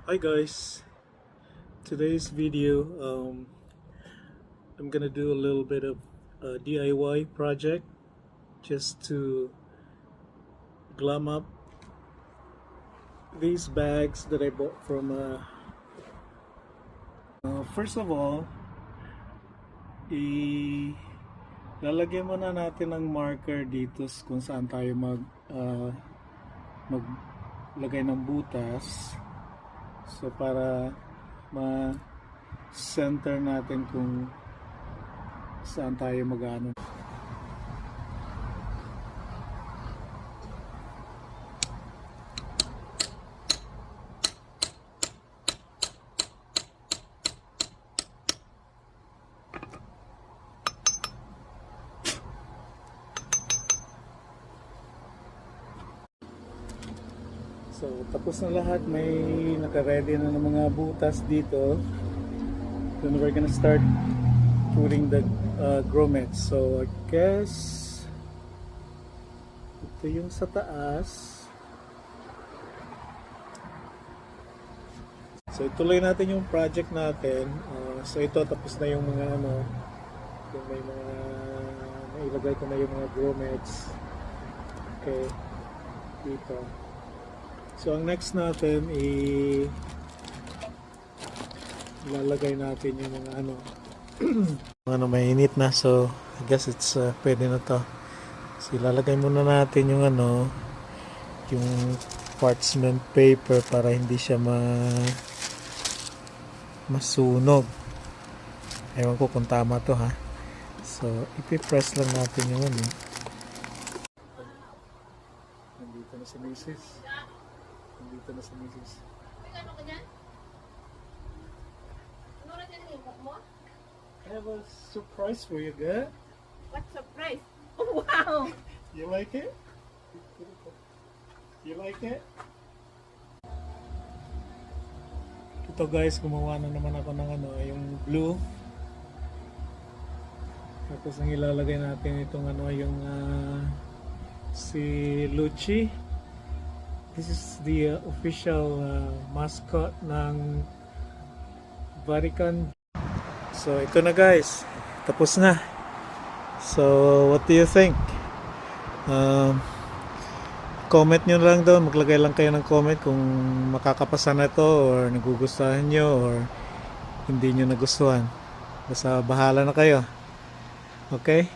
Hi guys, today's video I'm gonna do a little bit of a DIY project just to glam up these bags that I bought from first of all, lalagyan muna natin ng marker dito kung saan tayo maglagay ng butas, so para ma-center natin kung saan tayo mag-ano. So, tapos na lahat. May naka-ready na ng mga butas dito. Then we're gonna start putting the grommets. So, I guess ito yung sa taas. So, ituloy natin yung project natin. So, ito tapos na yung mga yung may mga nailagay ko na yung mga grommets. Okay. Dito. So, ang next natin ilalagay natin yung mga mainit na. So, I guess it's pwede na to. So, ilalagay muna natin yung yung parchment paper para hindi siya masunog. Ewan ko kung tama to, ha. So, ipipress lang natin yung nandito na si Mrs. Nandito na si Mrs. Ano ka dyan? Ano na dyan yung mo? I have a surprise for you, girl. What surprise? Oh, wow! You like it? You like it? Ito guys, gumawa na naman ako ng yung glue. Tapos ang ilalagay natin itong yung si Lucci. This is the official mascot ng Vatican. So ito na guys, tapos na. So what do you think? Comment nyo lang doon, maglagay lang kayo ng comment kung makakapasa na to or nagugustuhan nyo or hindi nyo nagustuhan. Basta bahala na kayo. Okay?